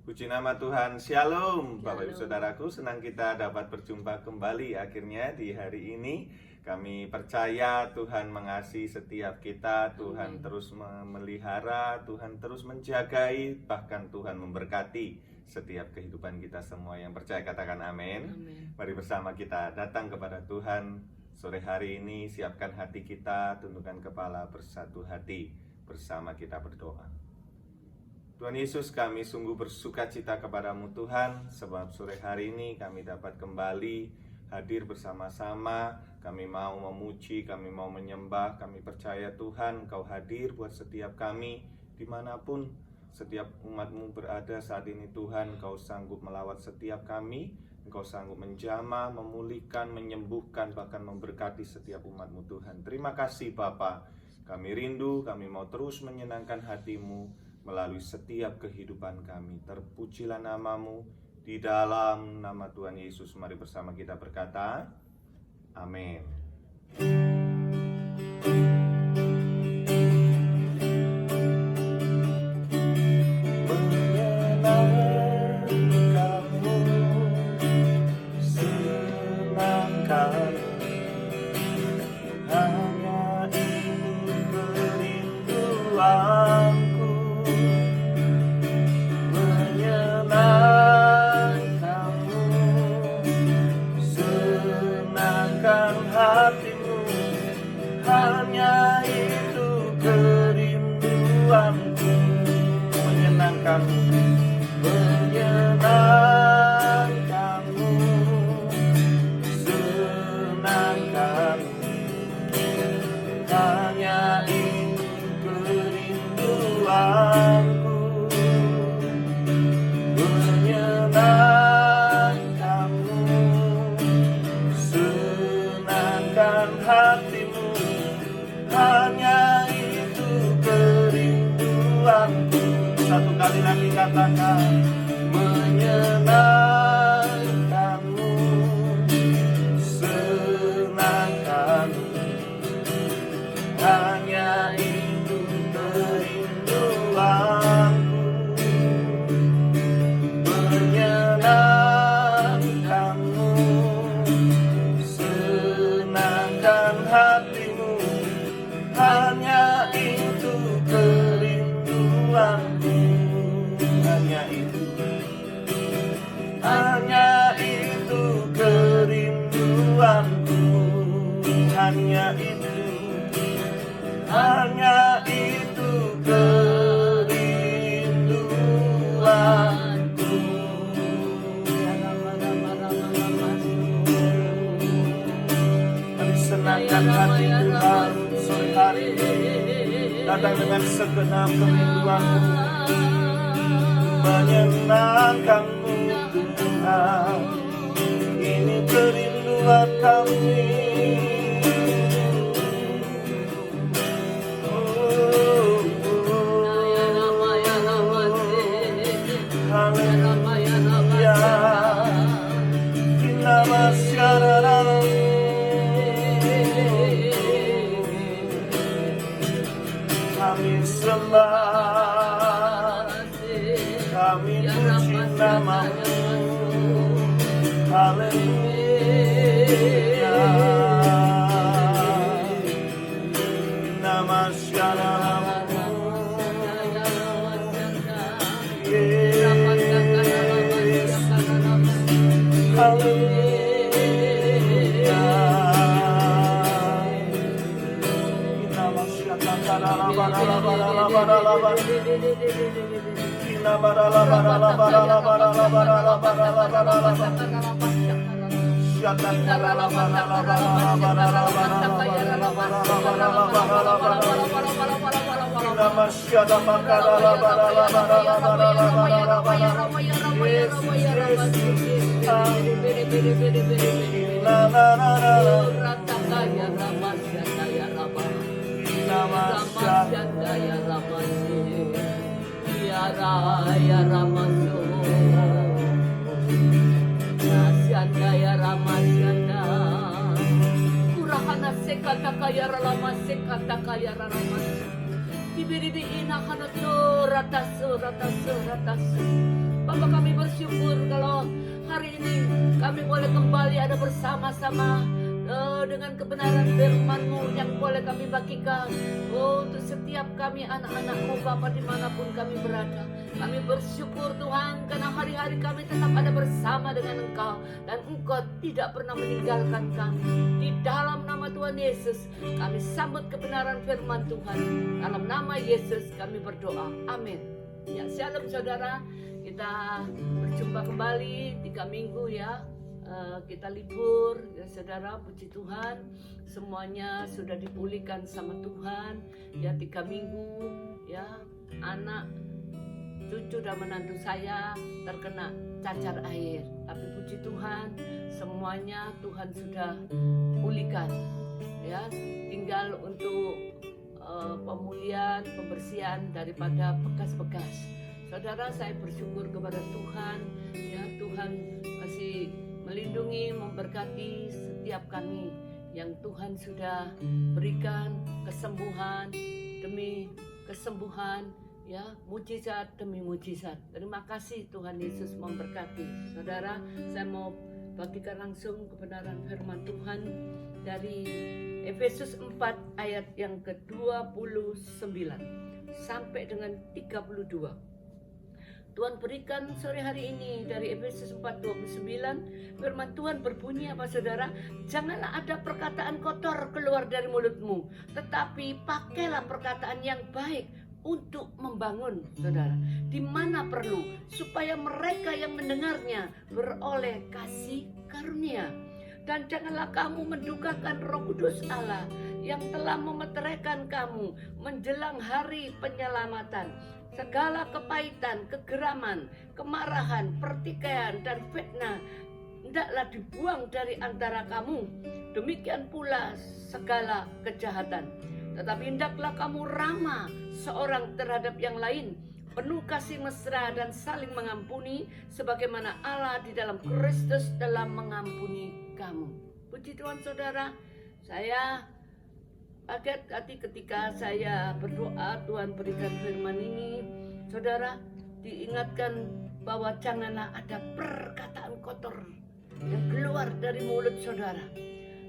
Puji nama Tuhan, Shalom Bapak Ibu Saudaraku, senang kita dapat berjumpa kembali akhirnya di hari ini. Kami percaya Tuhan mengasihi setiap kita, Tuhan terus memelihara, Tuhan terus menjagai, bahkan Tuhan memberkati setiap kehidupan kita semua. Yang percaya katakan amin. Mari bersama kita datang kepada Tuhan sore hari ini, siapkan hati kita, tundukkan kepala, bersatu hati, bersama kita berdoa. Tuhan Yesus, kami sungguh bersuka cita kepadamu Tuhan, sebab sore hari ini kami dapat kembali hadir bersama-sama. Kami mau memuji, kami mau menyembah, kami percaya Tuhan Engkau hadir buat setiap kami, dimanapun setiap umatmu berada saat ini Tuhan. Engkau sanggup melawat setiap kami, Engkau sanggup menjamah, memulihkan, menyembuhkan, bahkan memberkati setiap umatmu Tuhan. Terima kasih Bapa, kami rindu, kami mau terus menyenangkan hatimu melalui setiap kehidupan kami. Terpujilah namamu, di dalam nama Tuhan Yesus. Mari bersama kita berkata, amin. Satu kali lagi katakan, menyenangkanmu, senangkanmu, hanya itu kerinduanku. Menyenangkanmu, senangkan hatimu, hanya itu kerinduanku. Hanya itu kerinduanku, hanya itu kerinduanku. Mari senangkan hati Tuhan sore hari ini, datang dengan segenap kerinduanmu, menyenangkanmu Tuhan, ini kerinduan kami. Haleluya, kami sembah, kami puji namamu. Haleluya, nama syaramu, Yesus. Haleluya, nama Raya Ramasu Nasyanda ya Ramasyanda Kurahana sekata kaya ralama sekata kaya ralamas Ibiribi ina hanato ratasu ratasu ratasu Bapak, kami bersyukur kalau hari ini kami boleh kembali ada bersama-sama dengan kebenaran firman-Mu yang boleh kami bagikan untuk setiap kami anak-anak-Mu Bapa dimanapun kami berada. Kami bersyukur Tuhan karena hari-hari kami tetap ada bersama dengan Engkau dan Engkau tidak pernah meninggalkan kami. Di dalam nama Tuhan Yesus kami sambut kebenaran firman Tuhan. Dalam nama Yesus kami berdoa. Amin. Ya, shalom saudara. Kita berjumpa kembali 3 minggu ya. Kita libur ya saudara, puji Tuhan semuanya sudah dipulihkan sama Tuhan ya. 3 minggu ya, anak cucu dan menantu saya terkena cacar air, tapi puji Tuhan semuanya Tuhan sudah pulihkan ya. Tinggal untuk pemulihan, pembersihan daripada bekas-bekas. Saudara, saya bersyukur kepada Tuhan ya, Tuhan masih melindungi, memberkati setiap kami yang Tuhan sudah berikan kesembuhan demi kesembuhan ya, mujizat demi mujizat. Terima kasih Tuhan Yesus memberkati. Saudara, saya mau bagikan langsung kebenaran firman Tuhan dari Efesus 4 ayat yang ke-29 sampai dengan 32. Tuhan berikan sore hari ini dari Efesus 4:29. Firman Tuhan berbunyi apa saudara? Janganlah ada perkataan kotor keluar dari mulutmu, tetapi pakailah perkataan yang baik untuk membangun saudara, di mana perlu, supaya mereka yang mendengarnya beroleh kasih karunia. Dan janganlah kamu mendukakan Roh Kudus Allah yang telah memeteraikan kamu menjelang hari penyelamatan. Segala kepahitan, kegeraman, kemarahan, pertikaian, dan fitnah hendaklah dibuang dari antara kamu. Demikian pula segala kejahatan. Tetapi hendaklah kamu ramah seorang terhadap yang lain, penuh kasih mesra dan saling mengampuni, sebagaimana Allah di dalam Kristus telah mengampuni kamu. Puji Tuhan saudara, saya kaget hati ketika saya berdoa Tuhan berikan firman ini. Saudara, diingatkan bahwa janganlah ada perkataan kotor yang keluar dari mulut saudara.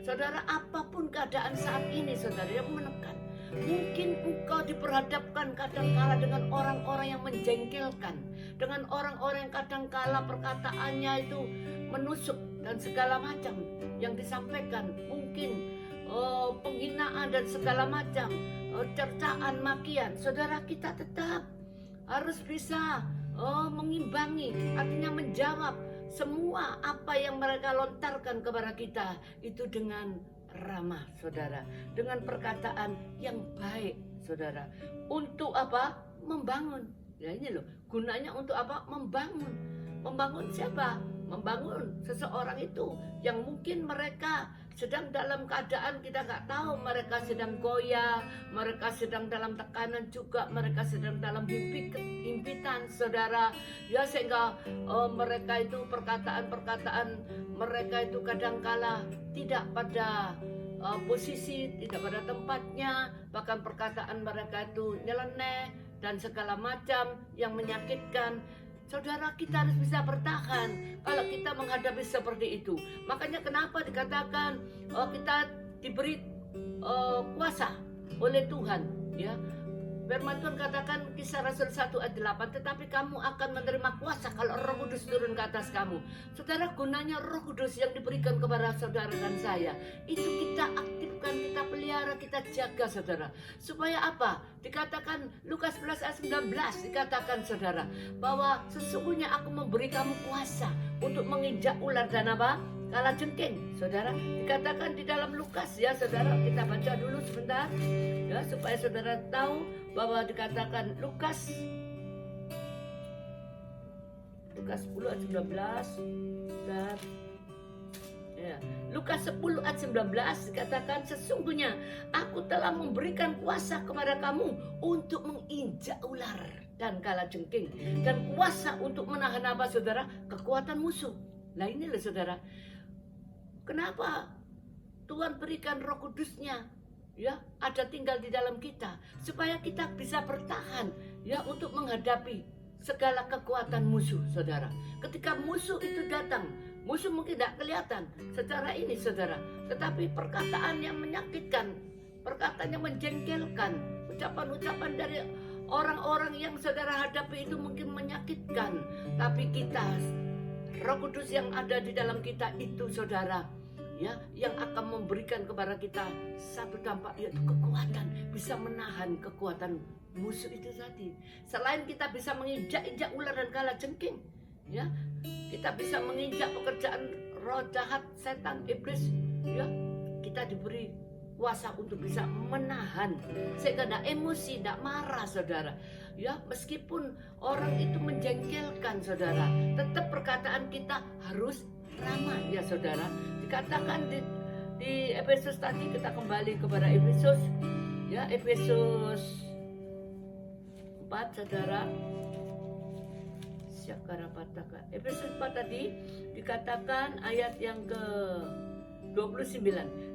Saudara, apapun keadaan saat ini saudara yang menekan, mungkin engkau diperhadapkan kadangkala dengan orang-orang yang menjengkelkan, dengan orang-orang yang kadangkala perkataannya itu menusuk dan segala macam yang disampaikan, mungkin penghinaan dan segala macam, cercaan, makian. Saudara, kita tetap harus bisa mengimbangi, artinya menjawab semua apa yang mereka lontarkan kepada kita itu dengan ramah saudara, dengan perkataan yang baik saudara. Untuk apa? Membangun. Ya ini loh, gunanya untuk apa? Membangun. Membangun siapa? Membangun seseorang itu yang mungkin mereka sedang dalam keadaan kita nggak tahu, mereka sedang goyah, mereka sedang dalam tekanan juga, mereka sedang dalam himpitan saudara ya, sehingga mereka itu perkataan-perkataan mereka itu kadangkala tidak pada posisi, tidak pada tempatnya, bahkan perkataan mereka itu nyeleneh dan segala macam yang menyakitkan. Saudara, kita harus bisa bertahan kalau kita menghadapi seperti itu. Makanya kenapa dikatakan kita diberi kuasa oleh Tuhan ya. Firman Tuhan katakan Kisah Rasul 1 ayat 8, tetapi kamu akan menerima kuasa kalau Roh Kudus turun ke atas kamu. Saudara, gunanya Roh Kudus yang diberikan kepada saudara dan saya itu kita aktifkan, kita pelihara, kita jaga saudara. Supaya apa? Dikatakan Lukas 11 ayat 19 dikatakan saudara, bahwa sesungguhnya aku memberi kamu kuasa untuk menginjak ular dan apa? Kalajengking. Saudara, dikatakan di dalam Lukas ya saudara, kita baca dulu sebentar ya supaya saudara tahu bahwa dikatakan Lukas 10 ayat 19 dan ya, Lukas 10 ayat 19 dikatakan sesungguhnya aku telah memberikan kuasa kepada kamu untuk menginjak ular dan kalajengking dan kuasa untuk menahan apa saudara? Kekuatan musuh. Nah ini loh saudara, kenapa Tuhan berikan Roh Kudusnya ya, ada tinggal di dalam kita supaya kita bisa bertahan ya untuk menghadapi segala kekuatan musuh, saudara. Ketika musuh itu datang, musuh mungkin tidak kelihatan secara ini, saudara, tetapi perkataan yang menyakitkan, perkataan yang menjengkelkan, ucapan-ucapan dari orang-orang yang saudara hadapi itu mungkin menyakitkan. Tapi kita, Roh Kudus yang ada di dalam kita itu, saudara, ya, yang akan memberikan kepada kita satu dampak, yaitu kekuatan, bisa menahan kekuatan musuh itu tadi. Selain kita bisa menginjak-injak ular dan kalajengking, ya, kita bisa menginjak pekerjaan roh jahat, setan, iblis, ya, kita diberi kuasa untuk bisa menahan sehingga tidak emosi, tidak marah, saudara. Ya, meskipun orang itu menjengkelkan, saudara, tetap perkataan kita harus ramah, ya, saudara. Dikatakan di Efesus tadi, kita kembali kepada Efesus, ya, Efesus 4, saudara. Efesus 4 tadi dikatakan ayat yang ke 29.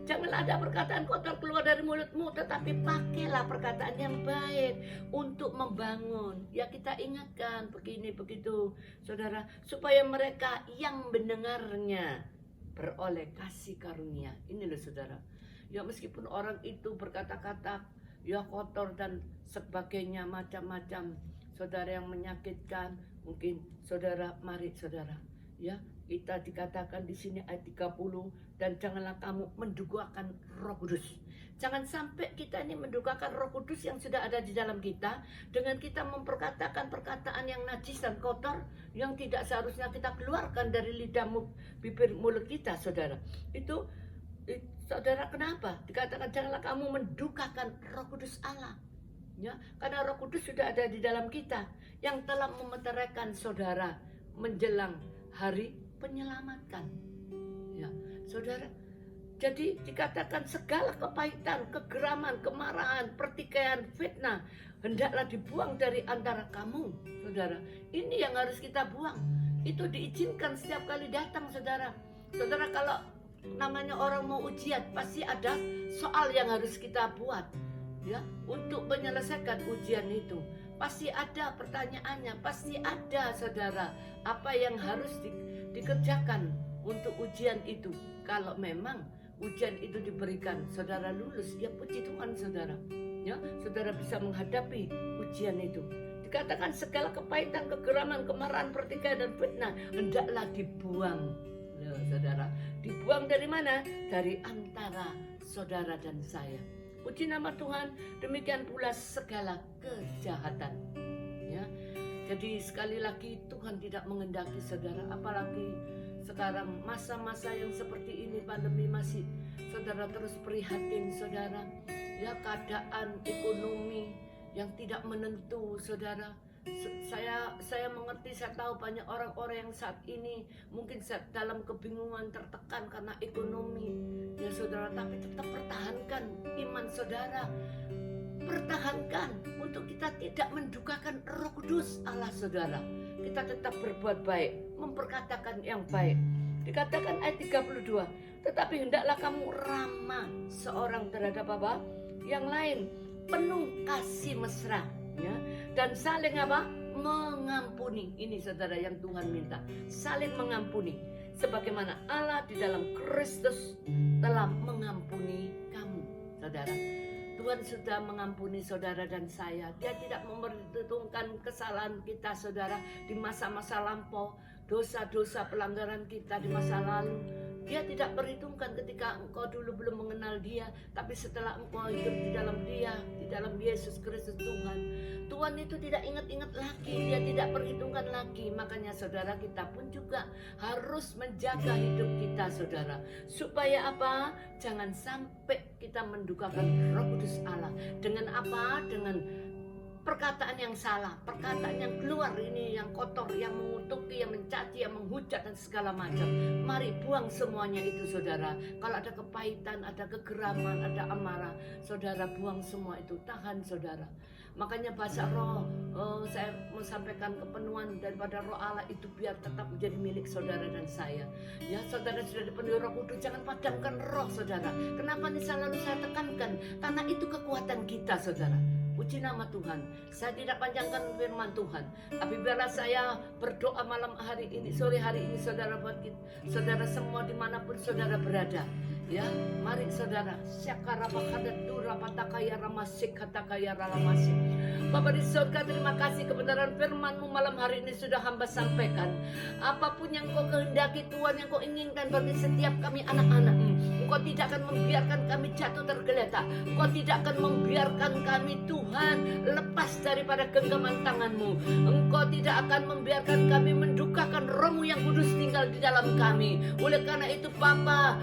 Janganlah ada perkataan kotor keluar dari mulutmu, tetapi pakailah perkataan yang baik untuk membangun. Ya, kita ingatkan begini begitu, saudara, supaya mereka yang mendengarnya beroleh kasih karunia. Ini loh, saudara. Ya, meskipun orang itu berkata-kata ya kotor dan sebagainya, macam-macam, saudara, yang menyakitkan, mungkin saudara, mari saudara, ya, kita dikatakan di sini ayat 30, dan janganlah kamu mendukakan Roh Kudus. Jangan sampai kita ini mendukakan Roh Kudus yang sudah ada di dalam kita dengan kita memperkatakan perkataan yang najis dan kotor yang tidak seharusnya kita keluarkan dari lidah bibir mulut kita, saudara. Itu saudara, kenapa dikatakan janganlah kamu mendukakan Roh Kudus Allah? Ya, karena Roh Kudus sudah ada di dalam kita yang telah memeteraikan saudara menjelang hari penyelamatan. Ya, saudara. Jadi dikatakan segala kepahitan, kegeraman, kemarahan, pertikaian, fitnah hendaklah dibuang dari antara kamu, saudara. Ini yang harus kita buang. Itu diizinkan setiap kali datang, saudara. Saudara, kalau namanya orang mau ujian, pasti ada soal yang harus kita buat, ya, untuk menyelesaikan ujian itu. Pasti ada pertanyaannya, pasti ada, saudara, apa yang harus dikerjakan untuk ujian itu. Kalau memang ujian itu diberikan, saudara lulus, ya puji Tuhan, saudara. Ya, saudara bisa menghadapi ujian itu. Dikatakan segala kepahitan, kegeraman, kemarahan, pertikaian dan fitnah hendaklah dibuang. Loh, saudara, dibuang dari mana? Dari antara saudara dan saya. Puji nama Tuhan. Demikian pula segala kejahatan. Ya, jadi sekali lagi Tuhan tidak mengendaki, saudara, apalagi sekarang masa-masa yang seperti ini, pandemi masih, saudara, terus prihatin, saudara. Ya, keadaan ekonomi yang tidak menentu, saudara. Saya mengerti, saya tahu banyak orang-orang yang saat ini mungkin dalam kebingungan, tertekan karena ekonomi, ya, saudara. Tapi tetap pertahankan iman saudara, pertahankan untuk kita tidak mendukakan Roh Kudus Allah, saudara. Kita tetap berbuat baik, memperkatakan yang baik. Dikatakan ayat 32, tetapi hendaklah kamu ramah seorang terhadap apa? Yang lain, penuh kasih mesra, ya, dan saling apa? Mengampuni. Ini, saudara, yang Tuhan minta, saling mengampuni sebagaimana Allah di dalam Kristus telah mengampuni kamu, saudara. Tuhan sudah mengampuni saudara dan saya. Dia tidak memperhitungkan kesalahan kita, saudara, di masa-masa lampau, dosa-dosa pelanggaran kita di masa lalu. Dia tidak perhitungkan ketika engkau dulu belum mengenal Dia, tapi setelah engkau hidup di dalam Dia, di dalam Yesus Kristus Tuhan. Tuhan itu tidak ingat-ingat lagi, Dia tidak perhitungkan lagi. Makanya, saudara, kita pun juga harus menjaga hidup kita, saudara. Supaya apa? Jangan sampai kita mendukakan Roh Kudus Allah. Dengan apa? Dengan perkataan yang salah, perkataan yang keluar ini, yang kotor, yang mengutuki, yang mencaci, yang menghujat dan segala macam. Mari buang semuanya itu, saudara. Kalau ada kepahitan, ada kegeraman, ada amarah, saudara, buang semua itu. Tahan, saudara. Makanya bahasa roh, saya mau sampaikan kepenuhan daripada Roh Allah itu biar tetap menjadi milik saudara dan saya. Ya, saudara sudah dipenuhi Roh Kudus, jangan padamkan roh, saudara. Kenapa nih selalu saya tekankan? Karena itu kekuatan kita, saudara. Puji nama Tuhan. Saya tidak panjangkan firman Tuhan, tapi biarlah saya berdoa malam hari ini, sore hari ini, saudara, buat kita, saudara semua dimanapun saudara berada. Ya, mari saudara. Bapa di surga, terima kasih kebenaran firman-Mu malam hari ini sudah hamba sampaikan. Apapun yang Kau kehendaki Tuhan, yang Kau inginkan bagi setiap kami anak-anak-Mu, Engkau tidak akan membiarkan kami jatuh tergeletak. Engkau tidak akan membiarkan kami Tuhan lepas daripada genggaman tangan-Mu. Engkau tidak akan membiarkan kami mendukakan Roh-Mu yang kudus tinggal di dalam kami. Oleh karena itu Bapa,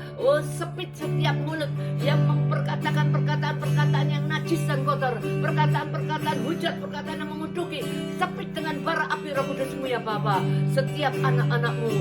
sepit setiap mulut yang memperkatakan perkataan-perkataan yang najis dan kotor, perkataan-perkataan hujat, perkataan yang mengutuki, sepit dengan bara api Roh Kudus-Mu ya Bapa. Setiap anak-anak-Mu,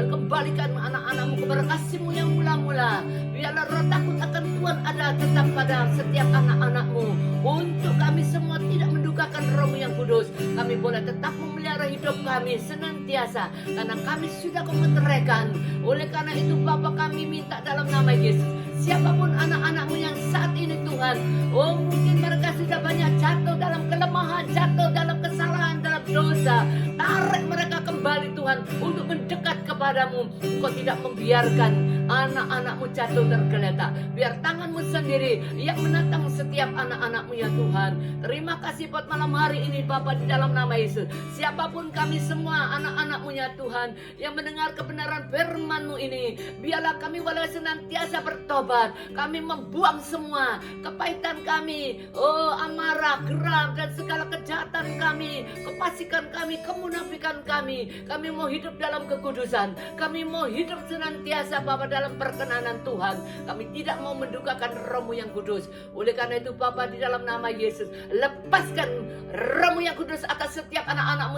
kembalikan anak-anak-Mu kepada kasih-Mu yang mula-mula. Biarlah roh takut akan Tuhan ada tetap pada setiap anak-anak-Mu. Untuk kami semua tidak mendukakan Roh-Mu yang kudus, kami boleh tetap memelihara hidup kami senantiasa, karena kami sudah Kau meteraikan. Oleh karena itu Bapa, kami minta dalam nama Yesus, siapapun anak-anak-Mu yang saat ini Tuhan, mungkin mereka sudah banyak jatuh dalam kelemahan, jatuh dalam kesalahan, dalam dosa, tarik mereka kembali Tuhan untuk mendekat kepadamu. Engkau tidak membiarkan anak-anak-Mu jatuh tergeletak. Biar tangan-Mu sendiri yang menatang setiap anak-anak-Mu ya Tuhan. Terima kasih buat malam hari ini Bapa, di dalam nama Yesus. Siapapun kami semua anak-anak-Mu ya Tuhan, yang mendengar kebenaran firman-Mu ini, biarlah kami boleh senantiasa bertobat. Kami membuang semua kepahitan kami, amarah, geram, dan segala kejahatan kami, kefasikan kami, kemunafikan kami. Kami mau hidup dalam kekudusan. Kami mau hidup senantiasa Bapa dalam perkenanan Tuhan. Kami tidak mau mendukakan Roh-Mu yang kudus. Oleh karena itu Bapa, di dalam nama Yesus, lepaskan Roh-Mu yang kudus atas setiap anak-anak-Mu.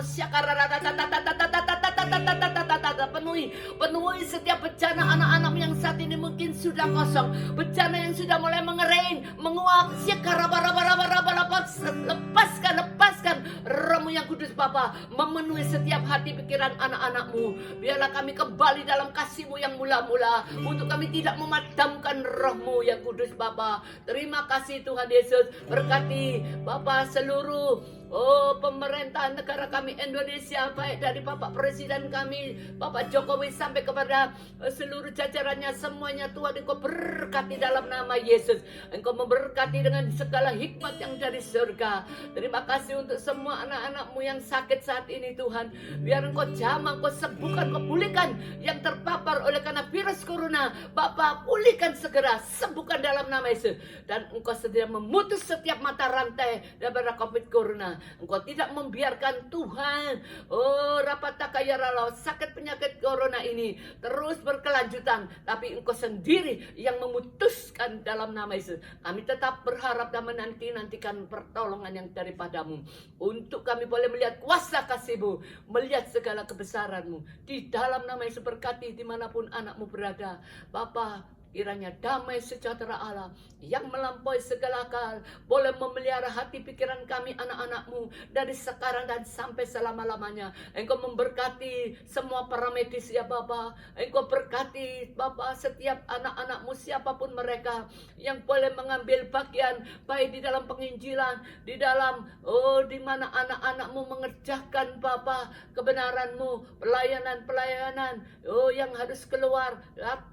Penuhi setiap bencana anak-anak-Mu yang saat ini mungkin sudah kosong, bencana yang sudah mulai mengering, menguap. Lepaskan Roh-Mu yang kudus Bapa, memenuhi setiap hati pikiran anak-anak-Mu. Biarlah kami kembali dalam kasih-Mu yang mula-mula, untuk kami tidak memadamkan Roh-Mu yang kudus Bapa. Terima kasih Tuhan Yesus. Berkati Bapa seluruh pemerintahan negara kami Indonesia, baik dari Bapak Presiden kami, Bapak Jokowi, sampai kepada seluruh jajarannya semuanya Tuhan. Engkau berkati dalam nama Yesus. Engkau memberkati dengan segala hikmat yang dari surga. Terima kasih untuk semua anak-anak-Mu yang sakit saat ini Tuhan. Biar Engkau jamah, Engkau sembuhkan, Engkau pulihkan yang terpapar oleh karena virus corona. Bapak, pulihkan segera, sembuhkan dalam nama Yesus. Dan Engkau sedia memutus setiap mata rantai daripada COVID corona. Engkau tidak membiarkan Tuhan sakit penyakit corona ini terus berkelanjutan, tapi Engkau sendiri yang memutuskan dalam nama Yesus. Kami tetap berharap dan menanti-nantikan pertolongan yang daripadamu, untuk kami boleh melihat kuasa kasih-Mu, melihat segala kebesaran-Mu. Di dalam nama Yesus, berkati dimanapun anak-Mu berada Bapa. Kiranya damai sejahtera Allah yang melampaui segala akal boleh memelihara hati pikiran kami anak-anak-Mu dari sekarang dan sampai selama-lamanya. Engkau memberkati semua para medis ya Bapa. Engkau berkati Bapa setiap anak-anak-Mu, siapapun mereka yang boleh mengambil bagian baik di dalam penginjilan, di dalam di mana anak-anak-Mu mengerjakan Bapa kebenaran-Mu, pelayanan-pelayanan yang harus keluar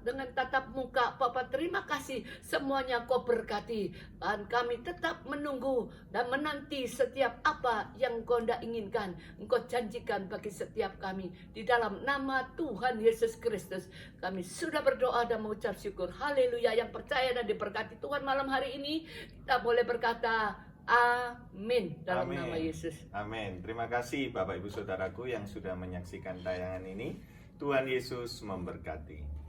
dengan tatap muka Bapa. Terima kasih semuanya Kau berkati, dan kami tetap menunggu dan menanti setiap apa yang Kau hendak inginkan, Engkau janjikan bagi setiap kami. Di dalam nama Tuhan Yesus Kristus kami sudah berdoa dan mengucap syukur. Haleluya. Yang percaya dan diberkati Tuhan malam hari ini, kita boleh berkata amin dalam nama Yesus. Amin. Terima kasih Bapak Ibu Saudaraku yang sudah menyaksikan tayangan ini. Tuhan Yesus memberkati.